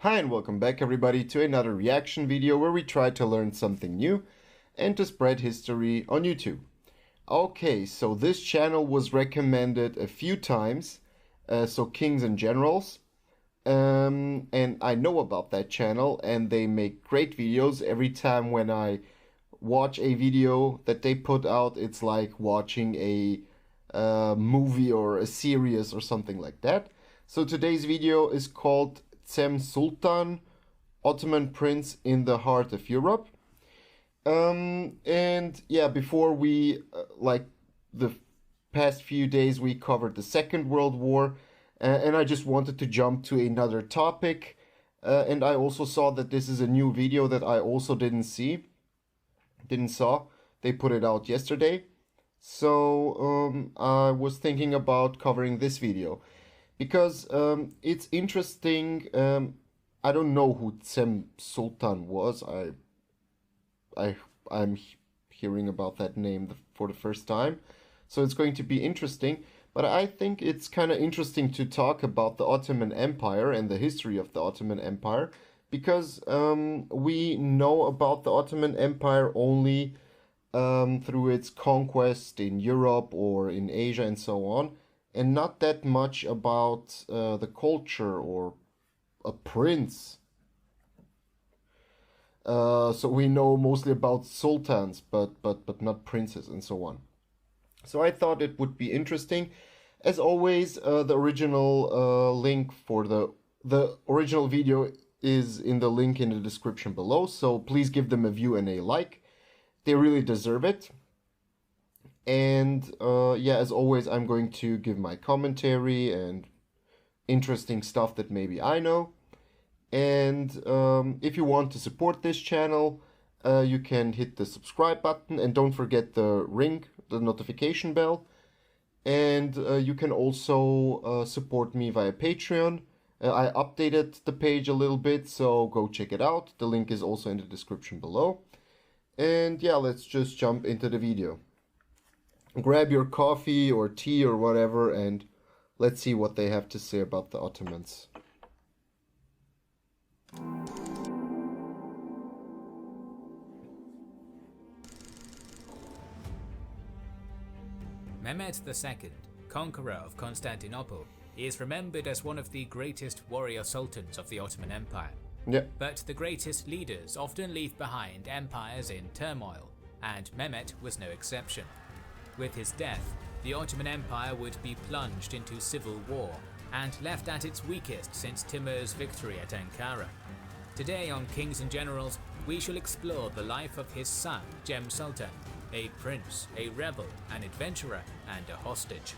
Hi and welcome back everybody to another reaction video where we try to learn something new and to spread history on YouTube. Okay, so this channel was recommended a few times, so Kings and Generals, and I know about that channel and they make great videos. Every time when I watch a video that they put out, it's like watching a movie or a series or something like that. So today's video is called Cem Sultan, Ottoman Prince in the Heart of Europe. And yeah, before we, like the past few days, we covered the Second World War, and I just wanted to jump to another topic. And I also saw that this is a new video that I also didn't saw. They put it out yesterday. So I was thinking about covering this video because it's interesting. I don't know who Cem Sultan was. I'm hearing about that name for the first time, so it's going to be interesting. But I think it's kind of interesting to talk about the Ottoman Empire and the history of the Ottoman Empire, because we know about the Ottoman Empire only through its conquest in Europe or in Asia and so on, and not that much about the culture or a prince. So we know mostly about sultans, but not princes and so on. So I thought it would be interesting. As always, the original link for the original video is in the link in the description below. So please give them a view and a like. They really deserve it. And yeah, as always, I'm going to give my commentary and interesting stuff that maybe I know. And if you want to support this channel, you can hit the subscribe button and don't forget the ring, the notification bell. And you can also support me via Patreon. I updated the page a little bit, so go check it out. The link is also in the description below. And yeah, let's just jump into the video. Grab your coffee or tea or whatever, and let's see what they have to say about the Ottomans. Mehmed II, conqueror of Constantinople, is remembered as one of the greatest warrior sultans of the Ottoman Empire. Yeah. But the greatest leaders often leave behind empires in turmoil, and Mehmet was no exception. With his death, the Ottoman Empire would be plunged into civil war and left at its weakest since Timur's victory at Ankara. Today on Kings and Generals, we shall explore the life of his son, Cem Sultan, a prince, a rebel, an adventurer, and a hostage.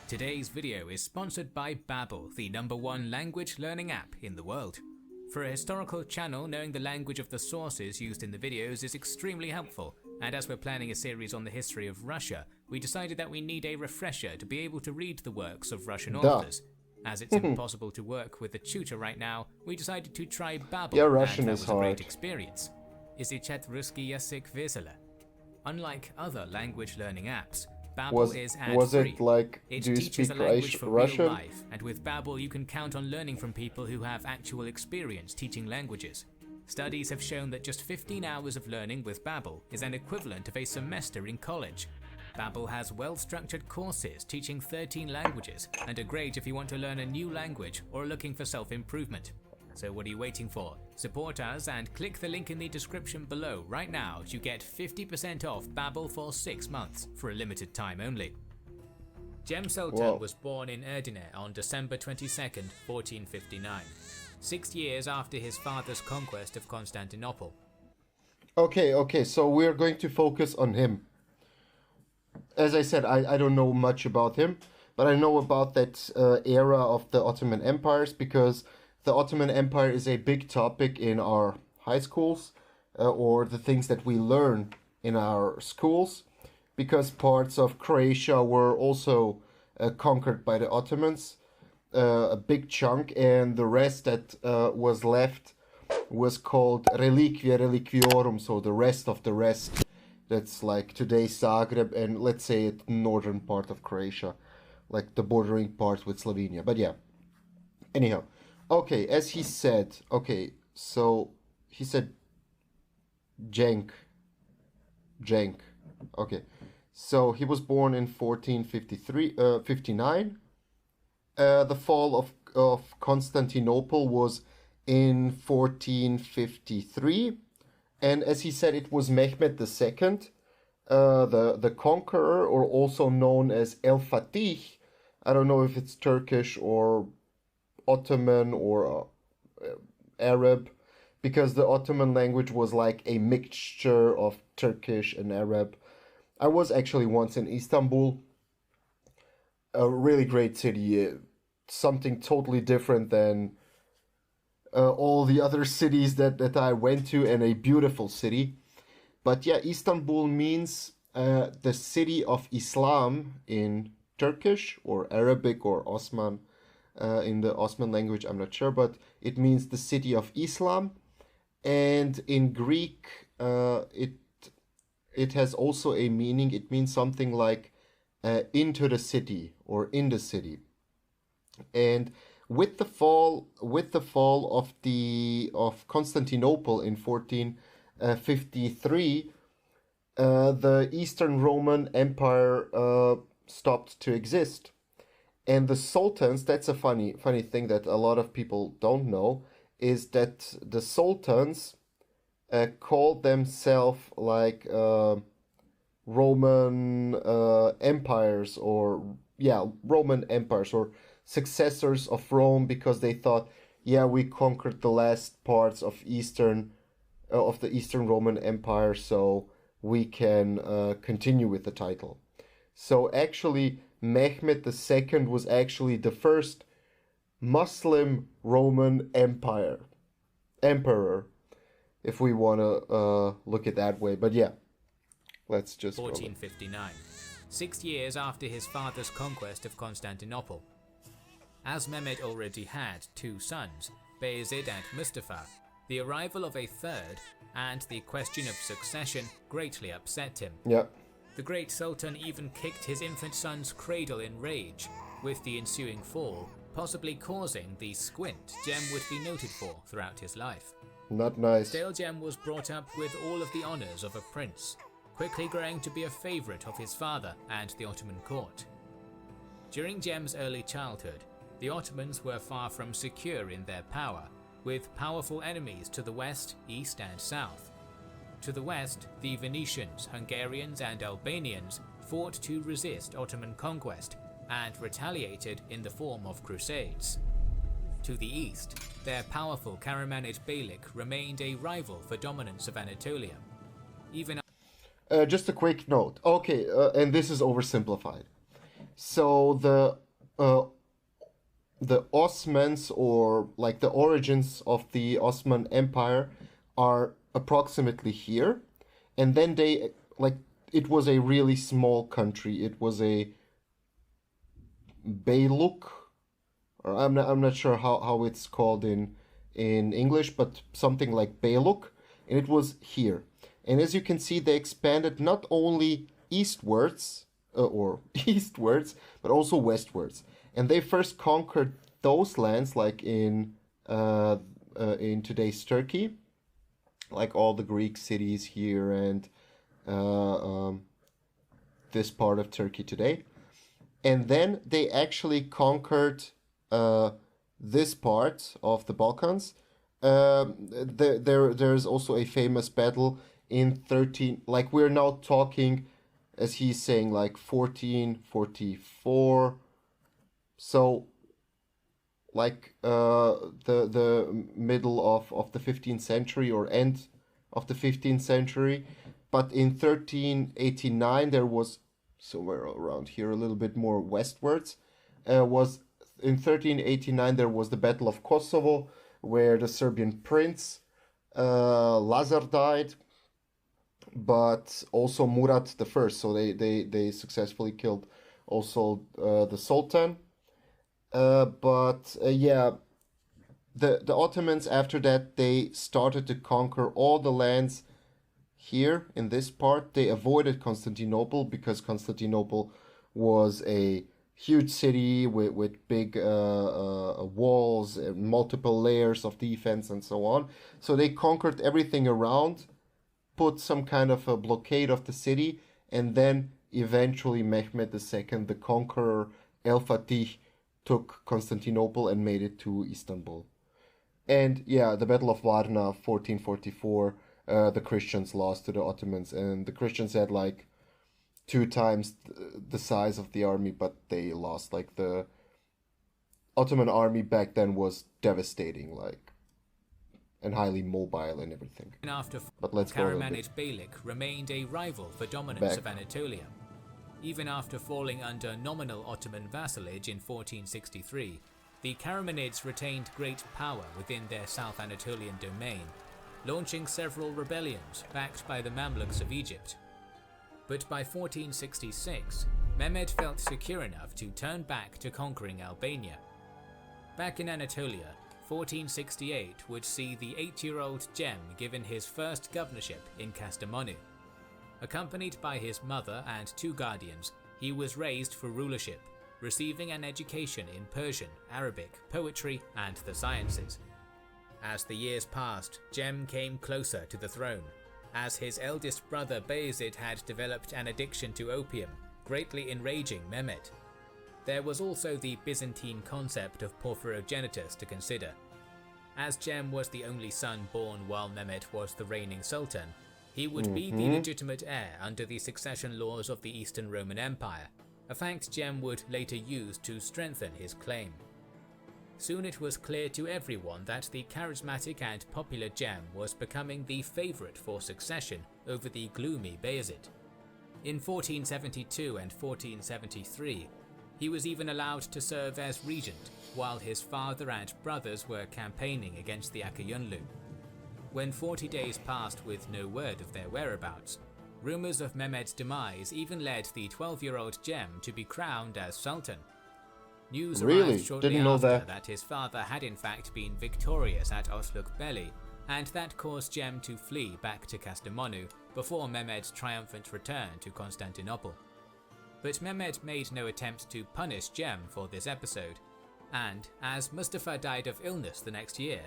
Today's video is sponsored by Babbel, the #1 language learning app in the world. For a historical channel, knowing the language of the sources used in the videos is extremely helpful, and as we're planning a series on the history of Russia, we decided that we need a refresher to be able to read the works of Russian authors. As it's impossible to work with a tutor right now, we decided to try Babbel, yeah, Russian and that is was hard. a great experience. Изучать русский язык весело. Unlike other language learning apps, Babbel is ad-free. Was it like, it do you teaches speak a language for Russian? real life, and with Babbel you can count on learning from people who have actual experience teaching languages. Studies have shown that just 15 hours of learning with Babbel is an equivalent of a semester in college. Babbel has well-structured courses teaching 13 languages and are great if you want to learn a new language or are looking for self-improvement. So what are you waiting for? Support us and click the link in the description below right now to get 50% off Babbel for 6 months for a limited time only. Cem Sultan was born in Edirne on December 22nd, 1459, 6 years after his father's conquest of Constantinople. Okay, so we're going to focus on him. As I said, I don't know much about him, but I know about that era of the Ottoman empires, because the Ottoman Empire is a big topic in our high schools, or the things that we learn in our schools, because parts of Croatia were also conquered by the Ottomans, a big chunk, and the rest that was left was called Reliquia Reliquiorum, so the rest of the rest. That's like today's Zagreb and let's say the northern part of Croatia, like the bordering part with Slovenia. But yeah, anyhow. Okay, as he said, okay, so he said Cenk, Cenk. Okay, so he was born in 1453, 59. The fall of Constantinople was in 1453, and as he said, it was Mehmed II, the conqueror, or also known as El Fatih. I don't know if it's Turkish or Ottoman or Arab, because the Ottoman language was like a mixture of Turkish and Arab. I was actually once in Istanbul, a really great city, something totally different than all the other cities that I went to, and a beautiful city. But yeah, Istanbul means the city of Islam in Turkish or Arabic or Osman in the Osman language, I'm not sure, but it means the city of Islam. And in Greek, it has also a meaning. It means something like into the city or in the city. And with the fall of Constantinople in 1453, the Eastern Roman Empire stopped to exist. And the sultans, that's a funny thing that a lot of people don't know, is that the sultans called themselves like Roman empires, or yeah, Roman empires or successors of Rome, because they thought, yeah, we conquered the last parts of the Eastern Roman Empire, so we can continue with the title. So actually, Mehmed II was actually the first Muslim Roman emperor, if we want to look at that way. But yeah, let's just 1459, 6 years after his father's conquest of Constantinople. As Mehmed already had 2 sons, Bayezid and Mustafa, the arrival of a third and the question of succession greatly upset him. Yeah. The great Sultan even kicked his infant son's cradle in rage, with the ensuing fall possibly causing the squint Cem would be noted for throughout his life. Not nice. Still, Cem was brought up with all of the honours of a prince, quickly growing to be a favourite of his father and the Ottoman court. During Cem's early childhood, the Ottomans were far from secure in their power, with powerful enemies to the west, east and south. To the west, the Venetians, Hungarians and Albanians fought to resist Ottoman conquest and retaliated in the form of crusades. To the east, their powerful Karamanid Beylik remained a rival for dominance of Anatolia. Even Just a quick note. Okay, and this is oversimplified. So the Osmans, or like the origins of the Ottoman Empire, are approximately here, and then they, like, it was a really small country. It was a Beyluk, or I'm not sure how it's called in English, but something like Beyluk, and it was here. And as you can see, they expanded not only eastwards eastwards, but also westwards. And they first conquered those lands, like in today's Turkey, like all the Greek cities here and this part of Turkey today. And then they actually conquered this part of the Balkans. There's also a famous battle in 13, like we're now talking, as he's saying, like 1444. So like the middle of the 15th century or end of the 15th century. But in 1389 there was, somewhere around here, a little bit more westwards, was in 1389 there was the Battle of Kosovo, where the Serbian prince Lazar died, but also Murat I. So they successfully killed also the Sultan. Yeah, the Ottomans, after that, they started to conquer all the lands here in this part. They avoided Constantinople because Constantinople was a huge city with big walls, multiple layers of defense, and so on. So they conquered everything around, put some kind of a blockade of the city, and then eventually Mehmed II, the conqueror, El Fatih, took Constantinople and made it to Istanbul. And yeah, the Battle of Varna, 1444, the Christians lost to the Ottomans, and the Christians had like two times the size of the army, but they lost. Like the Ottoman army back then was devastating, like, and highly mobile and everything. After But let's go a little Karamanid bit Beylik remained a rival for dominance back. of Anatolia. Even after falling under nominal Ottoman vassalage in 1463, the Karamanids retained great power within their South Anatolian domain, launching several rebellions backed by the Mamluks of Egypt. But by 1466, Mehmed felt secure enough to turn back to conquering Albania. Back in Anatolia, 1468 would see the 8-year-old Cem given his first governorship in Kastamonu. Accompanied by his mother and 2 guardians, he was raised for rulership, receiving an education in Persian, Arabic, poetry, and the sciences. As the years passed, Cem came closer to the throne, as his eldest brother Bayezid had developed an addiction to opium, greatly enraging Mehmed. There was also the Byzantine concept of porphyrogenitus to consider. As Cem was the only son born while Mehmed was the reigning sultan, he would be the legitimate heir under the succession laws of the Eastern Roman Empire, a fact Cem would later use to strengthen his claim. Soon it was clear to everyone that the charismatic and popular Cem was becoming the favourite for succession over the gloomy Bayezid. In 1472 and 1473, he was even allowed to serve as regent, while his father and brothers were campaigning against the Akayunlu. When 40 days passed with no word of their whereabouts, rumours of Mehmed's demise even led the 12-year-old Cem to be crowned as sultan. News Really? arrived shortly Didn't know after that. his father had in fact been victorious at Osluk Belli, and that caused Cem to flee back to Kastamonu before Mehmed's triumphant return to Constantinople. But Mehmed made no attempt to punish Cem for this episode, and as Mustafa died of illness the next year,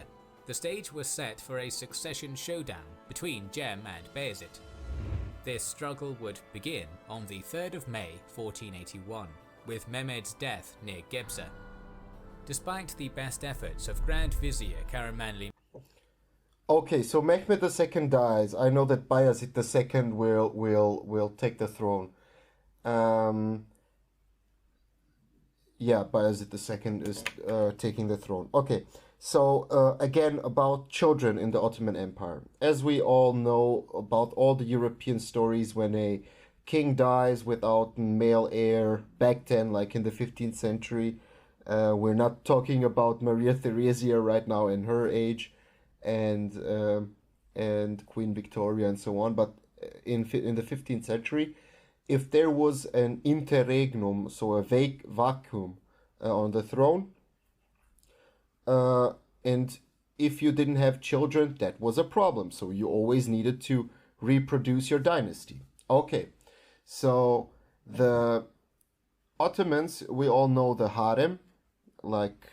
the stage was set for a succession showdown between Cem and Bayezid. This struggle would begin on the 3rd of May 1481, with Mehmed's death near Gebze. Despite the best efforts of Grand Vizier Karamanli, Okay, so Mehmed II dies. I know that Bayezid II will take the throne. Yeah, Bayezid II is taking the throne. Okay, so again about children in the Ottoman Empire. As we all know about all the European stories, when a king dies without male heir back then, like in the 15th century, we're not talking about Maria Theresia right now in her age, and Queen Victoria and so on, but in the 15th century, if there was an interregnum, so a vacuum on the throne, and if you didn't have children, that was a problem. So you always needed to reproduce your dynasty. Okay, so the Ottomans, we all know the harem, like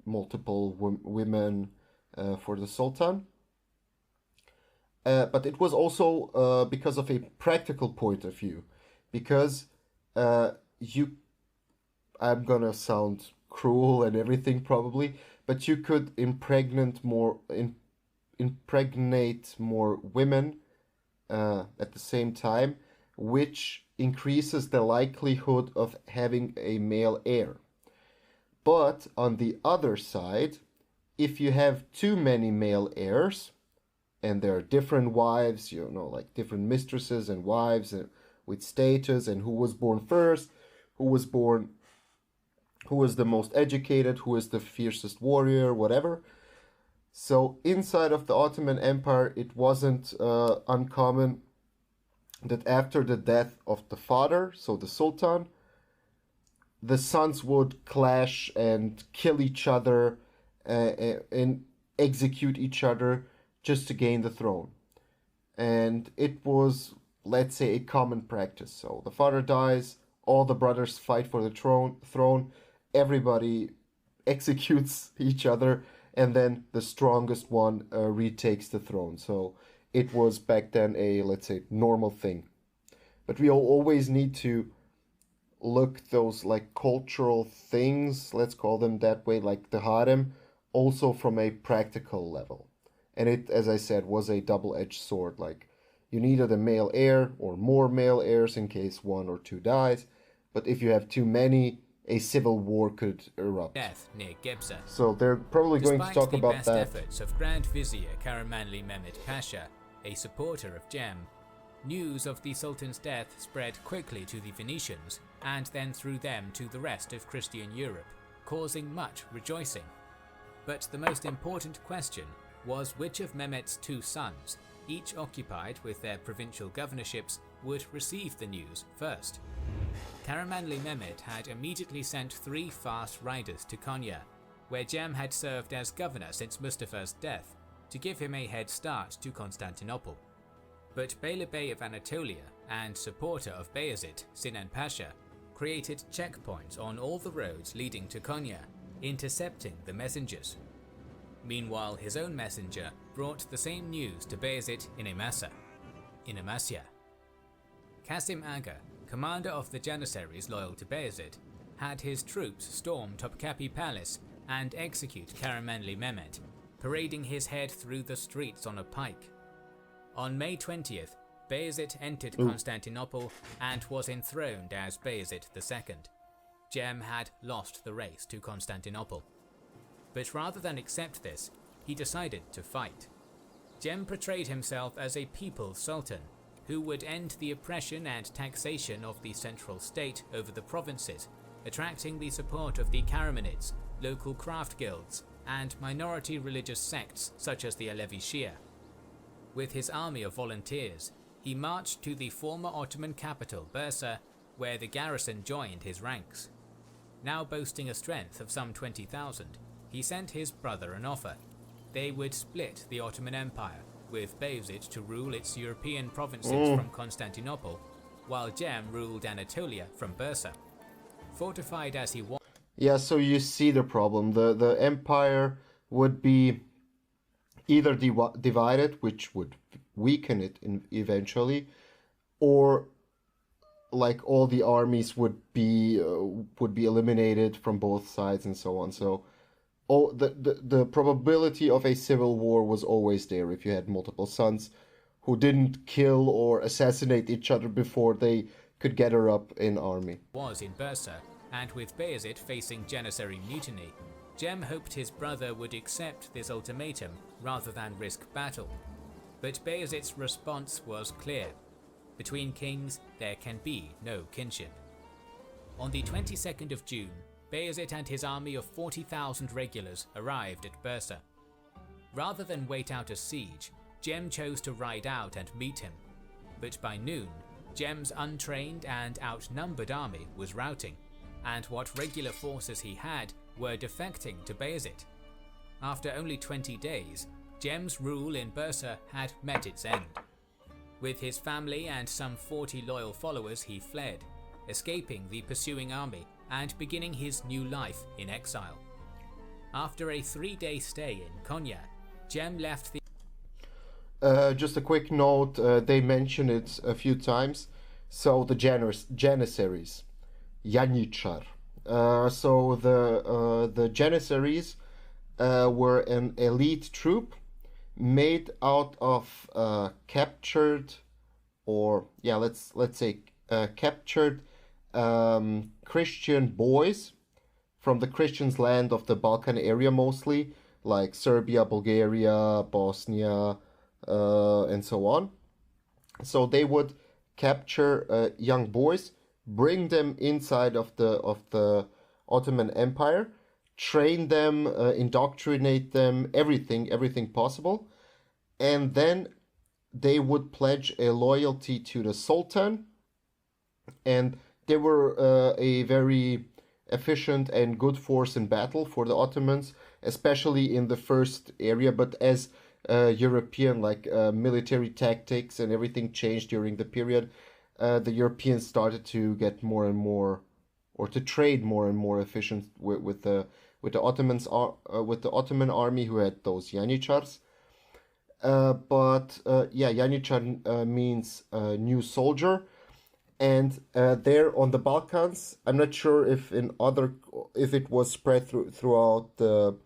multiple women for the Sultan. But it was also because of a practical point of view, because I'm gonna sound cruel and everything probably, but you could impregnate more women at the same time, which increases the likelihood of having a male heir. But on the other side, if you have too many male heirs, and there are different wives, like different mistresses and wives with status, and who was born first, who was the most educated, who is the fiercest warrior, whatever. So inside of the Ottoman Empire, it wasn't uncommon that after the death of the father, so the Sultan, the sons would clash and kill each other and execute each other just to gain the throne. And it was, let's say, a common practice. So the father dies, all the brothers fight for the throne, everybody executes each other, and then the strongest one retakes the throne. So it was back then a, let's say, normal thing. But we always need to look those like cultural things, let's call them that way, like the harem, also from a practical level. And it, as I said, was a double-edged sword. Like you needed a male heir or more male heirs in case one or two dies. But if you have too many, a civil war could erupt. Death near Gebze. So they're probably going to talk about that. Despite the best efforts of Grand Vizier Karamanli Mehmet Pasha, a supporter of Cem, news of the Sultan's death spread quickly to the Venetians and then through them to the rest of Christian Europe, causing much rejoicing. But the most important question was which of Mehmet's two sons, each occupied with their provincial governorships, would receive the news first. Karamanli Mehmet had immediately sent 3 fast riders to Konya, where Cem had served as governor since Mustafa's death, to give him a head start to Constantinople. But Beylerbey of Anatolia and supporter of Bayezid, Sinan Pasha, created checkpoints on all the roads leading to Konya, intercepting the messengers. Meanwhile, his own messenger brought the same news to Bayezid in Amasya. Qasim Aga, commander of the Janissaries loyal to Bayezid, had his troops storm Topkapi Palace and execute Karamanli Mehmet, parading his head through the streets on a pike. On May 20th, Bayezid entered Constantinople and was enthroned as Bayezid II. Cem had lost the race to Constantinople. But rather than accept this, he decided to fight. Cem portrayed himself as a people's sultan, who would end the oppression and taxation of the central state over the provinces, attracting the support of the Karamanids, local craft guilds, and minority religious sects such as the Alevi Shia. With his army of volunteers, he marched to the former Ottoman capital Bursa, where the garrison joined his ranks. Now boasting a strength of some 20,000, he sent his brother an offer. They would split the Ottoman Empire, with Bayezid to rule its European provinces from Constantinople, while Cem ruled Anatolia from Bursa. Fortified as he was. Yeah, so you see the problem. The empire would be either divided, which would weaken it eventually, or like all the armies would be eliminated from both sides and so on. So the probability of a civil war was always there if you had multiple sons who didn't kill or assassinate each other before they could gather up an army. Was in Bursa, and with Bayezid facing Janissary mutiny, Cem hoped his brother would accept this ultimatum rather than risk battle. But Bayezid's response was clear. Between kings, there can be no kinship. On the 22nd of June, Bayezid and his army of 40,000 regulars arrived at Bursa. Rather than wait out a siege, Cem chose to ride out and meet him. But by noon, Cem's untrained and outnumbered army was routing, and what regular forces he had were defecting to Bayezid. After only 20 days, Cem's rule in Bursa had met its end. With his family and some 40 loyal followers, he fled, escaping the pursuing army and beginning his new life in exile. After a 3-day stay in Konya, Cem left the... Just a quick note, they mention it a few times. So the Janissaries, Yanichar. So the Janissaries were an elite troop made out of captured, or yeah, let's say captured Christian boys from the Christians' land of the Balkan area, mostly like Serbia, Bulgaria, Bosnia, and so on. So they would capture young boys, bring them inside of the Ottoman Empire, train them, indoctrinate them, everything possible, and then they would pledge a loyalty to the Sultan, and they were a very efficient and good force in battle for the Ottomans, especially in the first area. But as European military tactics and everything changed during the period, the Europeans started to get more and more, or to trade more and more efficient with the with the Ottoman army who had those Yanichars. But yeah, Yanichar means new soldier, and there on the Balkans, I'm not sure if it was spread throughout the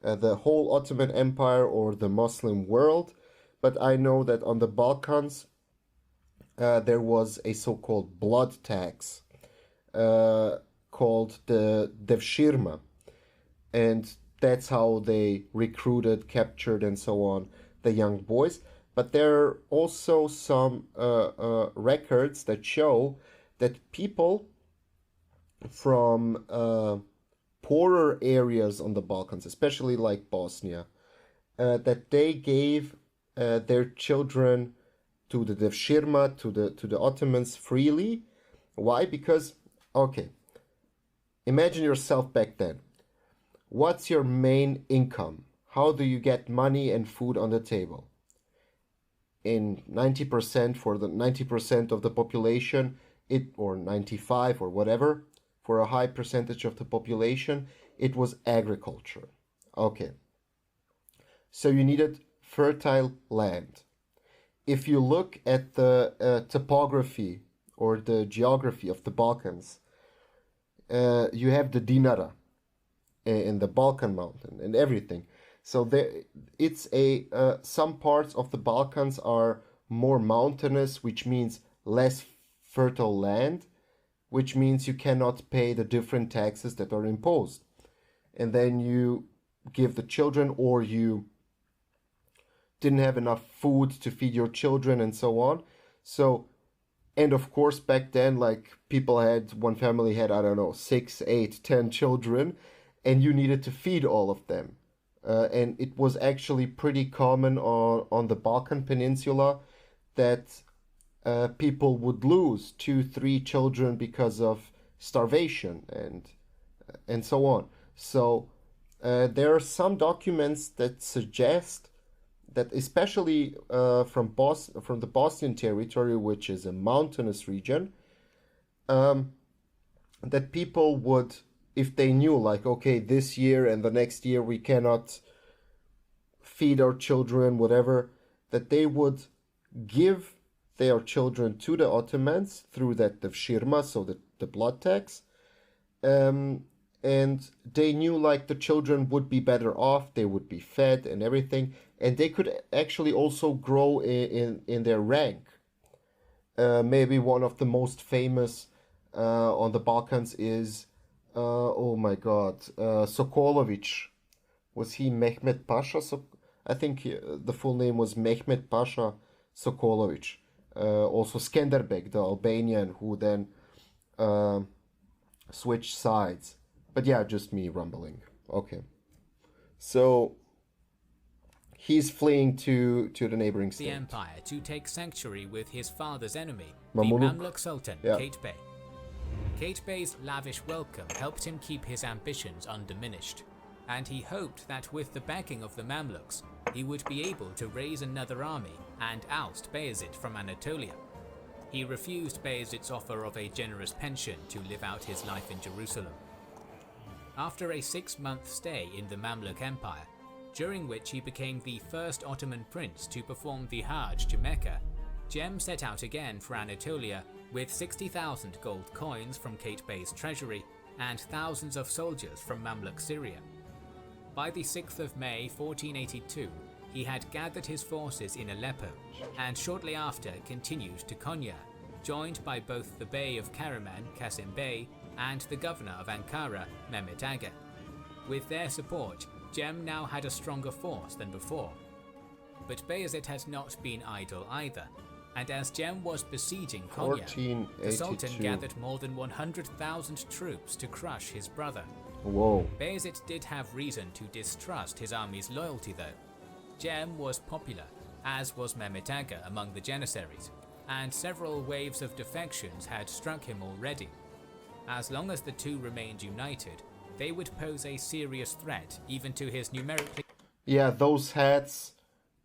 whole Ottoman Empire or the Muslim world, but I know that on the Balkans there was a so-called blood tax called the devshirma, and that's how they recruited, captured, and so on the young boys. But there are also some records that show that people from poorer areas on the Balkans, especially like Bosnia, that they gave their children to the devshirma, to the Ottomans freely. Why? Because, okay, imagine yourself back then. What's your main income? How do you get money and food on the table? In 90% for the 90% of the population, or 95 or whatever, for a high percentage of the population, it was agriculture. Okay. So you needed fertile land. If you look at the topography or the geography of the Balkans, you have the Dinara in the Balkan mountain and everything. So it's some parts of the Balkans are more mountainous, which means less fertile land, which means you cannot pay the different taxes that are imposed. And then you give the children, or you didn't have enough food to feed your children, and so on. So, and of course, back then, like one family had, I don't know, 6, 8, 10 children, and you needed to feed all of them. And it was actually pretty common on the Balkan Peninsula that people would lose 2, 3 children because of starvation and so on. So there are some documents that suggest that, especially from the Bosnian territory, which is a mountainous region, that people would, if they knew, like, okay, this year and the next year we cannot feed our children, whatever, that they would give their children to the Ottomans through that devshirma, so the blood tax. And they knew, like, the children would be better off, they would be fed and everything, and they could actually also grow in their rank. Maybe one of the most famous on the Balkans is, oh my God, Sokolovic. Was he Mehmet Pasha? I think the full name was Mehmet Pasha Sokolovic. Also Skenderbeg, the Albanian, who then switched sides. But yeah, just me rumbling. Okay. So he's fleeing to the neighboring state, the empire, to take sanctuary with his father's enemy, Mamluk. the Mamluk Sultan, Yeah. Kate Bey. Kate Bey's lavish welcome helped him keep his ambitions undiminished, and he hoped that with the backing of the Mamluks, he would be able to raise another army and oust Bayezid from Anatolia. He refused Bayezid's offer of a generous pension to live out his life in Jerusalem. After a 6-month stay in the Mamluk Empire, during which he became the first Ottoman prince to perform the Hajj to Mecca, Cem set out again for Anatolia with 60,000 gold coins from Kate Bey's treasury and thousands of soldiers from Mamluk Syria. By the 6th of May 1482, he had gathered his forces in Aleppo, and shortly after continued to Konya, joined by both the Bey of Karaman, Qasim Bey, and the governor of Ankara, Mehmet Aga. With their support, Cem now had a stronger force than before. But Bayezid had not been idle either, and as Cem was besieging Konya, the Sultan gathered more than 100,000 troops to crush his brother. Whoa. Bayezid did have reason to distrust his army's loyalty though. Cem was popular, as was Mehmet Aga among the Janissaries, and several waves of defections had struck him already. As long as the two remained united, they would pose a serious threat even to his numerically... Yeah, those hats,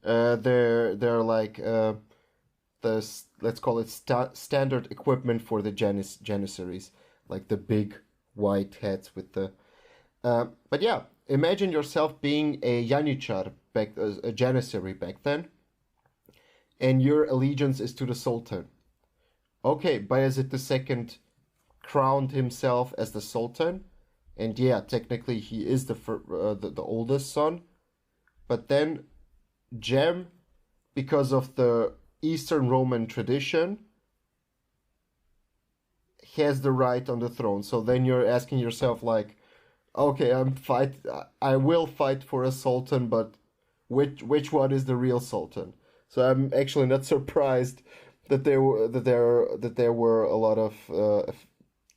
they're like let's call it standard equipment for the Janissaries, like the big white hats with the. But yeah, imagine yourself being a Janitsar back, a Janissary back then, and your allegiance is to the Sultan. Okay, Bayezid II crowned himself as the Sultan, and yeah, technically he is the oldest son. But then Cem, because of the Eastern Roman tradition, has the right on the throne. So then you're asking yourself like, okay, I will fight for a sultan, but which one is the real sultan? So I'm actually not surprised that there were a lot of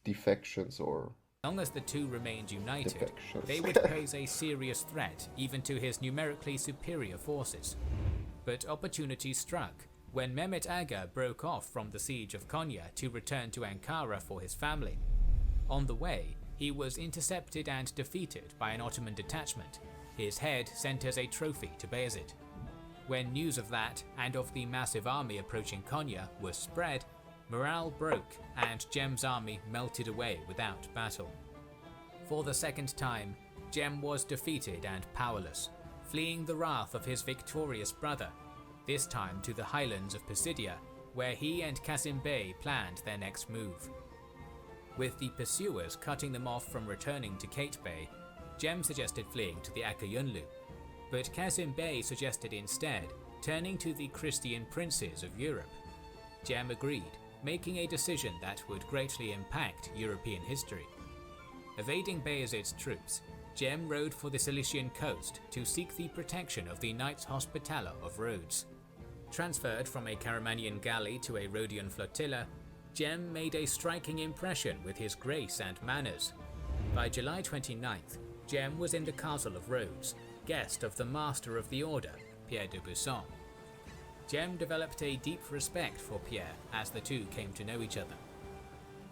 defections or As long as the two remained united, defections. they would pose a serious threat even to his numerically superior forces. But opportunity struck when Mehmet Aga broke off from the siege of Konya to return to Ankara for his family. On the way, he was intercepted and defeated by an Ottoman detachment, his head sent as a trophy to Bayezid. When news of that and of the massive army approaching Konya was spread, morale broke and Cem's army melted away without battle. For the second time, Cem was defeated and powerless, fleeing the wrath of his victorious brother, this time to the highlands of Pisidia, where he and Qasim Bey planned their next move. With the pursuers cutting them off from returning to Kate Bey, Cem suggested fleeing to the Akayunlu, but Qasim Bey suggested instead turning to the Christian princes of Europe. Cem agreed, making a decision that would greatly impact European history. Evading Bayezid's troops, Cem rode for the Cilician coast to seek the protection of the Knights Hospitaller of Rhodes. Transferred from a Caramanian galley to a Rhodian flotilla, Cem made a striking impression with his grace and manners. By July 29th, Cem was in the castle of Rhodes, guest of the Master of the Order, Pierre d'Aubusson. Cem developed a deep respect for Pierre as the two came to know each other.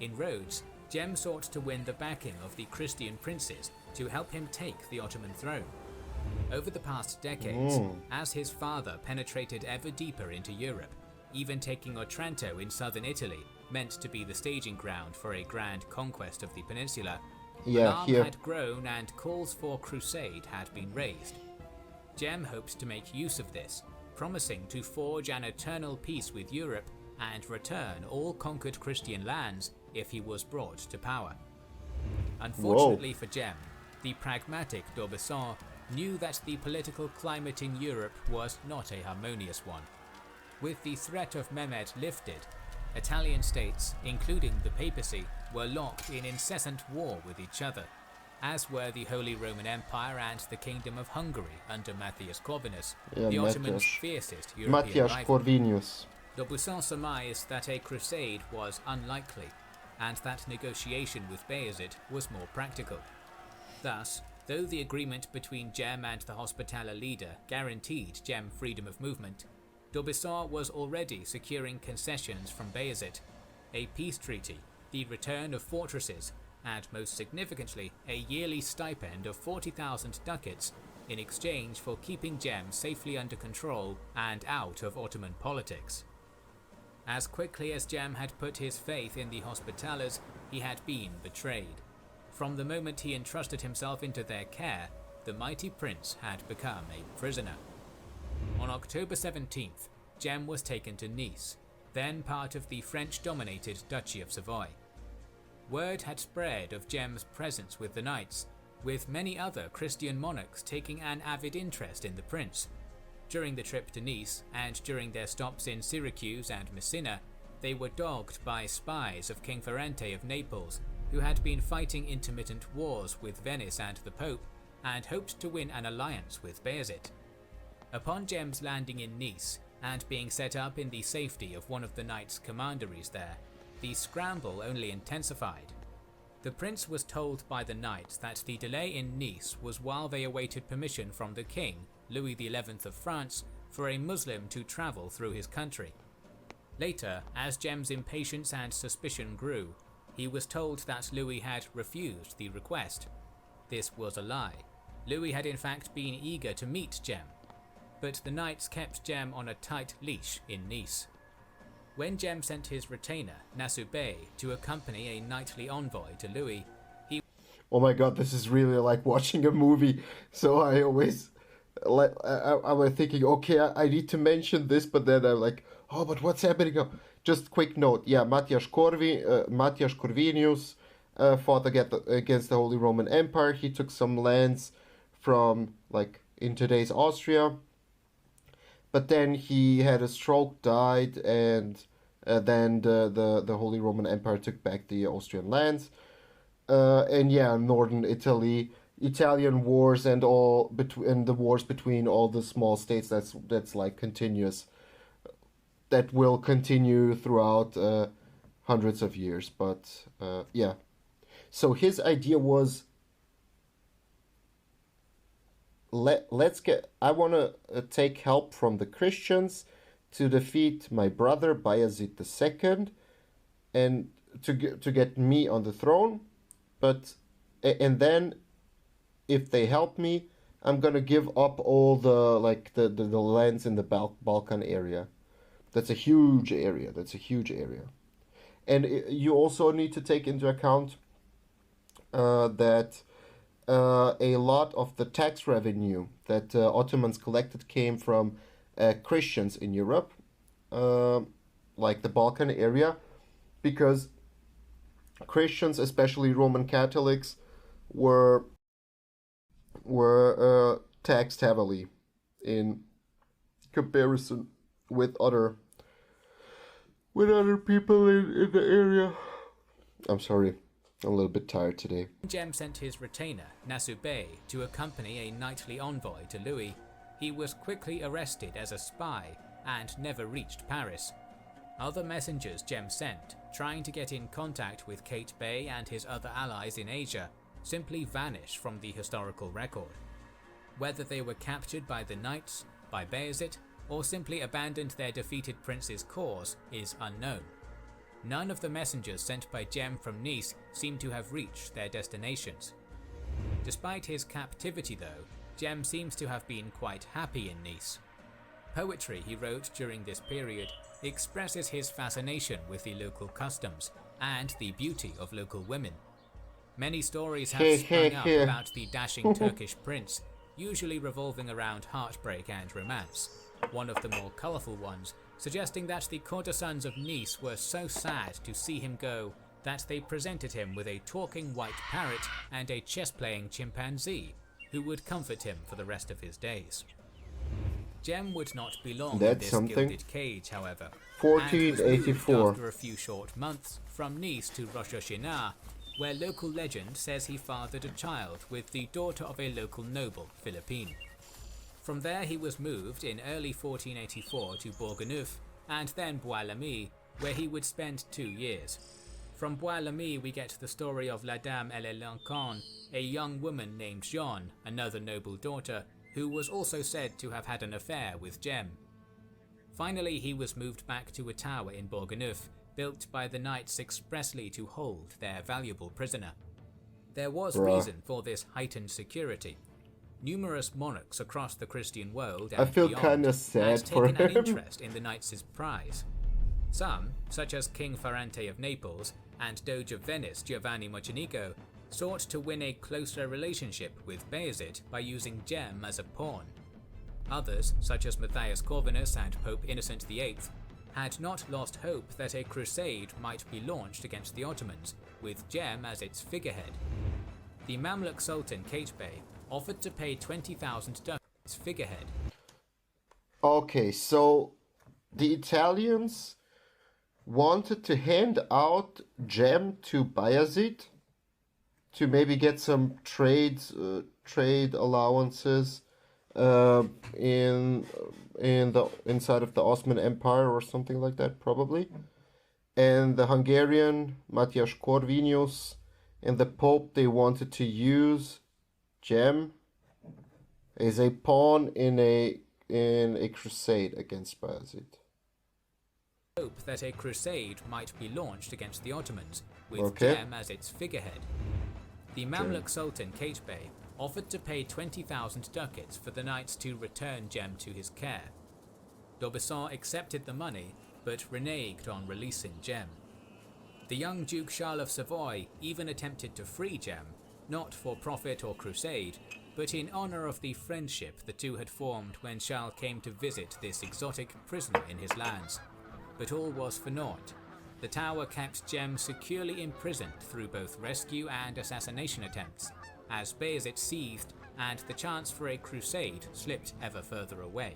In Rhodes, Cem sought to win the backing of the Christian princes to help him take the Ottoman throne. Over the past decades, as his father penetrated ever deeper into Europe, even taking Otranto in southern Italy meant to be the staging ground for a grand conquest of the peninsula, alarm had grown and calls for crusade had been raised. Cem hoped to make use of this, promising to forge an eternal peace with Europe and return all conquered Christian lands if he was brought to power. Unfortunately for Cem, the pragmatic d'Aubusson knew that the political climate in Europe was not a harmonious one. With the threat of Mehmed lifted, Italian states, including the papacy, were locked in incessant war with each other, as were the Holy Roman Empire and the Kingdom of Hungary under Matthias Corvinus, the Ottomans' fiercest European rival. D'Aubusson surmised that a crusade was unlikely, and that negotiation with Bayezid was more practical. Thus, though the agreement between Cem and the Hospitaller leader guaranteed Cem freedom of movement, D'Aubusson was already securing concessions from Bayezid, a peace treaty, the return of fortresses, and most significantly, a yearly stipend of 40,000 ducats in exchange for keeping Cem safely under control and out of Ottoman politics. As quickly as Cem had put his faith in the Hospitallers, he had been betrayed. From the moment he entrusted himself into their care, the mighty prince had become a prisoner. On October 17th, Cem was taken to Nice, then part of the French-dominated Duchy of Savoy. Word had spread of Cem's presence with the knights, with many other Christian monarchs taking an avid interest in the prince. During the trip to Nice, and during their stops in Syracuse and Messina, they were dogged by spies of King Ferrante of Naples, who had been fighting intermittent wars with Venice and the Pope, and hoped to win an alliance with Bayezid. Upon Cem's landing in Nice, and being set up in the safety of one of the knights' commanderies there, the scramble only intensified. The prince was told by the knights that the delay in Nice was while they awaited permission from the king, Louis XI of France, for a Muslim to travel through his country. Later, as Cem's impatience and suspicion grew, he was told that Louis had refused the request. This was a lie. Louis had in fact been eager to meet Cem, but the knights kept Cem on a tight leash in Nice. When Cem sent his retainer, Nasu Bey, to accompany a knightly envoy to Louis, he Oh my god, this is really like watching a movie. So I always, like, I was thinking, okay, I need to mention this, but then I'm like, oh, but what's happening now? Just quick note, yeah, Matthias Corvinus fought against the Holy Roman Empire. He took some lands from, like, in today's Austria, but then he had a stroke, died, and then the Holy Roman Empire took back the Austrian lands. And yeah, northern Italy, Italian wars, and and the wars between all the small states. That's like continuous. That will continue throughout hundreds of years. But yeah, so his idea was let's get. I want to take help from the Christians to defeat my brother Bayezid II, and to get me on the throne. But and then if they help me, I'm gonna give up all the lands in the Balkan area. That's a huge area. And you also need to take into account that a lot of the tax revenue that Ottomans collected came from Christians in Europe, like the Balkan area, because Christians, especially Roman Catholics, were taxed heavily in comparison with other people in the area. I'm sorry, I'm a little bit tired today. Cem sent his retainer, Nasu Bey, to accompany a knightly envoy to Louis. He was quickly arrested as a spy and never reached Paris. Other messengers Cem sent, trying to get in contact with Kate Bey and his other allies in Asia, simply vanished from the historical record. Whether they were captured by the knights, by Bayezid, or simply abandoned their defeated prince's cause is unknown. None of the messengers sent by Cem from Nice seem to have reached their destinations. Despite his captivity though, Cem seems to have been quite happy in Nice. Poetry he wrote during this period expresses his fascination with the local customs and the beauty of local women. Many stories have sprung up about the dashing Turkish prince, usually revolving around heartbreak and romance. One of the more colourful ones suggesting that the courtesans of Nice were so sad to see him go that they presented him with a talking white parrot and a chess-playing chimpanzee, who would comfort him for the rest of his days. Cem would not be long in this gilded cage, however, 1484. after a few short months from Nice to Rosh Hashanah, where local legend says he fathered a child with the daughter of a local noble, Philippine. From there he was moved in early 1484 to Bourganeuf and then Bois-l'Ami, where he would spend 2 years. From Bois-l'Ami we get the story of La Dame Elenchon, a young woman named Jeanne, another noble daughter, who was also said to have had an affair with Cem. Finally he was moved back to a tower in Bourganeuf, built by the knights expressly to hold their valuable prisoner. There was reason for this heightened security. Numerous monarchs across the Christian world and I feel beyond kind of sad had for taken him. an interest in the knights' prize. Some, such as King Ferrante of Naples and Doge of Venice Giovanni Mocenigo, sought to win a closer relationship with Bayezid by using Cem as a pawn. Others, such as Matthias Corvinus and Pope Innocent VIII, had not lost hope that a crusade might be launched against the Ottomans, with Cem as its figurehead. The Mamluk Sultan Kate Bey offered to pay 20,000 ducats figurehead. Okay, so the Italians wanted to hand out Cem to Bayezid to maybe get some trade allowances inside of the Ottoman Empire or something like that, probably. And the Hungarian Matthias Corvinus and the Pope, they wanted to use Cem as a pawn in a crusade against Bayezid. Hope that a crusade might be launched against the Ottomans, with Cem as its figurehead. The Mamluk Sultan Kate Bey offered to pay 20,000 ducats for the knights to return Cem to his care. D'Aubusson accepted the money, but reneged on releasing Cem. The young Duke Charles of Savoy even attempted to free Cem, not for profit or crusade, but in honour of the friendship the two had formed when Charles came to visit this exotic prisoner in his lands. But all was for naught. The tower kept Cem securely imprisoned through both rescue and assassination attempts, as Bayezid seethed and the chance for a crusade slipped ever further away.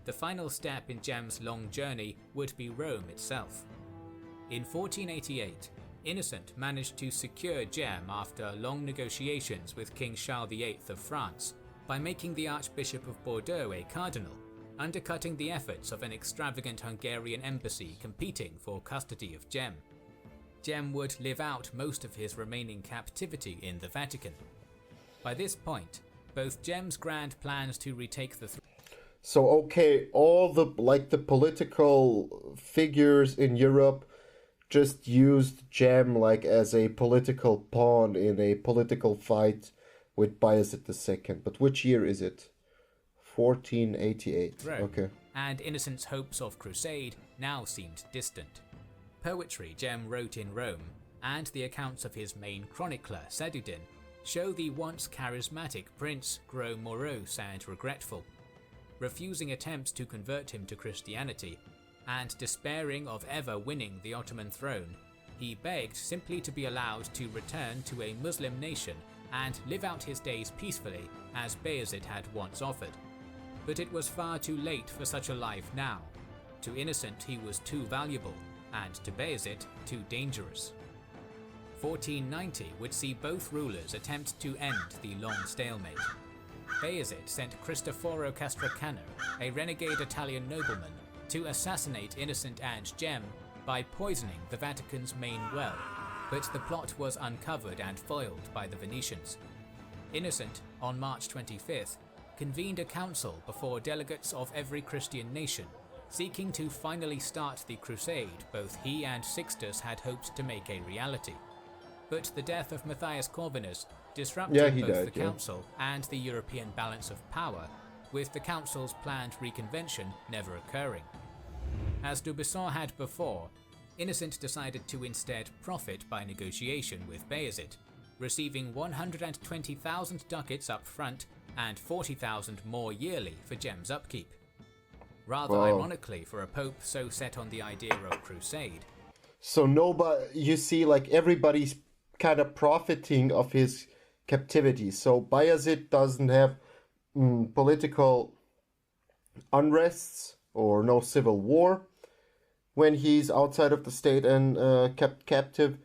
The final step in Cem's long journey would be Rome itself. In 1488, Innocent managed to secure Cem after long negotiations with King Charles VIII of France by making the Archbishop of Bordeaux a cardinal, undercutting the efforts of an extravagant Hungarian embassy competing for custody of Cem. Cem would live out most of his remaining captivity in the Vatican. By this point, both Cem's grand plans to retake the So okay, all the political figures in Europe just used Cem as a political pawn in a political fight with Bayezid II. But which year is it? 1488. Rome, okay. and Innocent's hopes of crusade now seemed distant. Poetry Cem wrote in Rome, and the accounts of his main chronicler, Saduddin, show the once charismatic prince grow morose and regretful. Refusing attempts to convert him to Christianity, and despairing of ever winning the Ottoman throne, he begged simply to be allowed to return to a Muslim nation and live out his days peacefully as Bayezid had once offered. But it was far too late for such a life now. To Innocent he was too valuable, and to Bayezid too dangerous. 1490 would see both rulers attempt to end the long stalemate. Bayezid sent Cristoforo Castracano, a renegade Italian nobleman, to assassinate Innocent and Cem by poisoning the Vatican's main well, but the plot was uncovered and foiled by the Venetians. Innocent, on March 25th, convened a council before delegates of every Christian nation, seeking to finally start the crusade both he and Sixtus had hoped to make a reality. But the death of Matthias Corvinus disrupted both the council and the European balance of power, with the council's planned reconvention never occurring. As D'Aubusson had before, Innocent decided to instead profit by negotiation with Bayezid, receiving 120,000 ducats up front and 40,000 more yearly for Cem's upkeep. Rather ironically for a pope so set on the idea of crusade. So nobody, you see, everybody's kind of profiting of his captivity. So Bayezid doesn't have political unrests or no civil war when he's outside of the state and kept captive,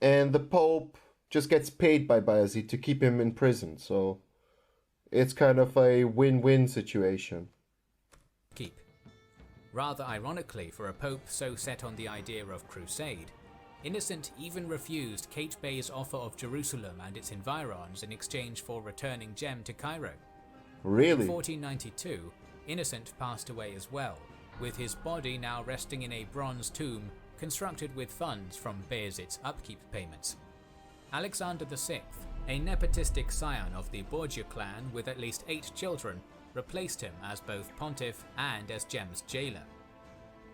and the Pope just gets paid by Bayezid to keep him in prison. So it's kind of a win-win situation. Rather ironically for a pope so set on the idea of crusade, Innocent even refused Kate Bey's offer of Jerusalem and its environs in exchange for returning Cem to Cairo. Really? In 1492, Innocent passed away as well, with his body now resting in a bronze tomb constructed with funds from Bayezid's upkeep payments. Alexander VI, a nepotistic scion of the Borgia clan with at least 8 children, replaced him as both pontiff and as Cem's jailer.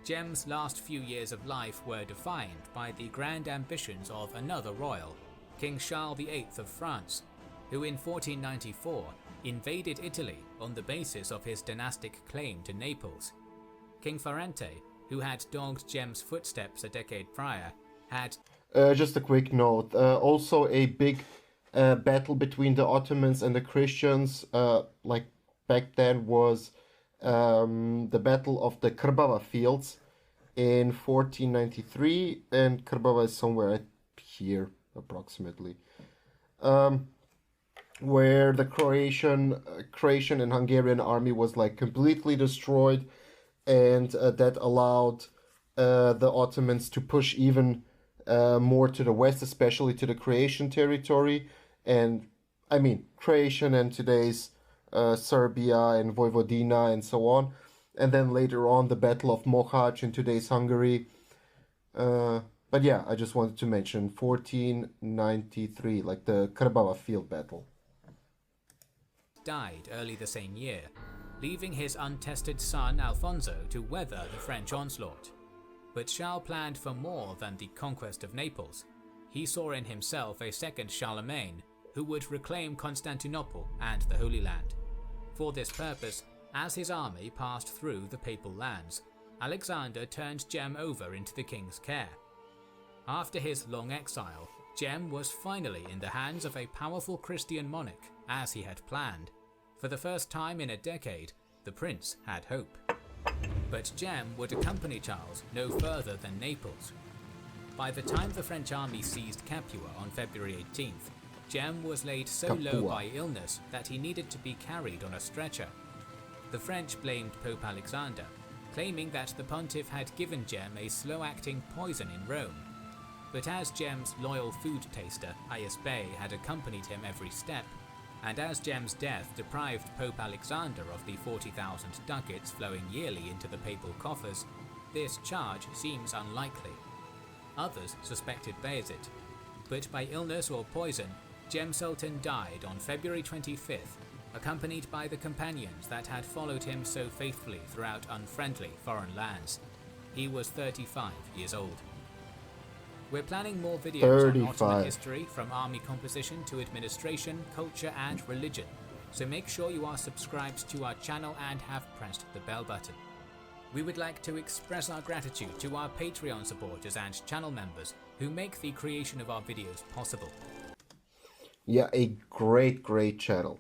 Cem's last few years of life were defined by the grand ambitions of another royal, King Charles VIII of France, who in 1494 invaded Italy on the basis of his dynastic claim to Naples. King Ferrante, who had dogged Cem's footsteps a decade prior, had... Just a quick note, also a big battle between the Ottomans and the Christians, back then, was the Battle of the Krbava Fields in 1493, and Krbava is somewhere here, approximately, where the Croatian and Hungarian army was completely destroyed, and that allowed the Ottomans to push even more to the west, especially to the Croatian territory, and Croatian and today's Serbia and Vojvodina and so on, and then later on the Battle of Mohacs in today's Hungary. But yeah, I just wanted to mention 1493, the Krbava field battle. Died early the same year, leaving his untested son Alfonso to weather the French onslaught. But Charles planned for more than the conquest of Naples. He saw in himself a second Charlemagne who would reclaim Constantinople and the Holy Land. For this purpose, as his army passed through the papal lands, Alexander turned Cem over into the king's care. After his long exile, Cem was finally in the hands of a powerful Christian monarch, as he had planned. For the first time in a decade, the prince had hope. But Cem would accompany Charles no further than Naples. By the time the French army seized Capua on February 18th, Cem was laid so low by illness that he needed to be carried on a stretcher. The French blamed Pope Alexander, claiming that the pontiff had given Cem a slow-acting poison in Rome. But as Cem's loyal food taster, Aias Bey, had accompanied him every step, and as Cem's death deprived Pope Alexander of the 40,000 ducats flowing yearly into the papal coffers, this charge seems unlikely. Others suspected Bayezid, but by illness or poison, Cem Sultan died on February 25th, accompanied by the companions that had followed him so faithfully throughout unfriendly foreign lands. He was 35 years old. We're planning more videos on Ottoman history, from army composition to administration, culture and religion, so make sure you are subscribed to our channel and have pressed the bell button. We would like to express our gratitude to our Patreon supporters and channel members who make the creation of our videos possible. Yeah, a great channel.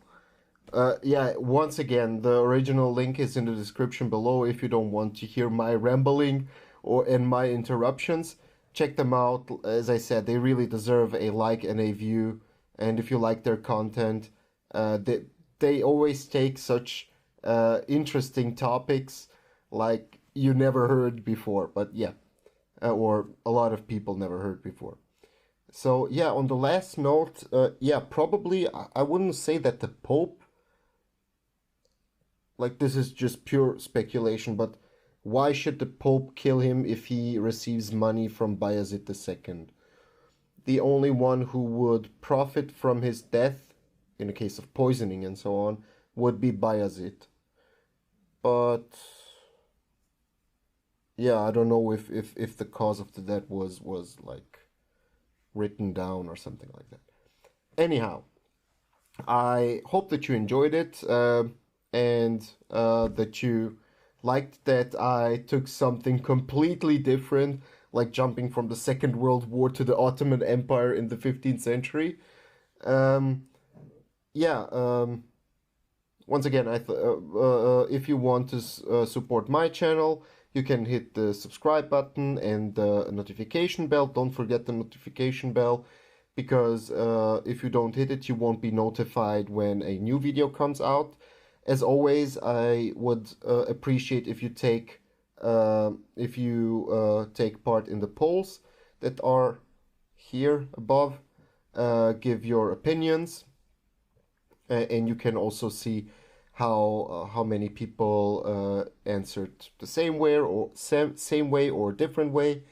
Yeah, once again, the original link is in the description below if you don't want to hear my rambling and my interruptions. Check them out. As I said, they really deserve a like and a view. And if you like their content, they always take such interesting topics like you never heard before. But yeah, or a lot of people never heard before. So yeah, on the last note, yeah, probably I wouldn't say that the Pope, like this is just pure speculation, but why should the Pope kill him if he receives money from Bayezid II? The only one who would profit from his death, in the case of poisoning and so on, would be Bayezid. But yeah, I don't know if the cause of the death was like written down or something like that. Anyhow, I hope that you enjoyed it and that you liked that I took something completely different, like jumping from the Second World War to the Ottoman Empire in the 15th century. Once again, if you want to support my channel, you can hit the subscribe button and the notification bell. Don't forget the notification bell, because if you don't hit it, you won't be notified when a new video comes out. As always, I would appreciate if you take part in the polls that are here above. Give your opinions, and you can also see how many people answered the same way or different way,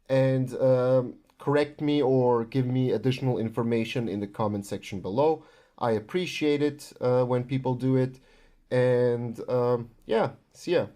and correct me or give me additional information in the comment section below. I appreciate it when people do it. And yeah, see ya.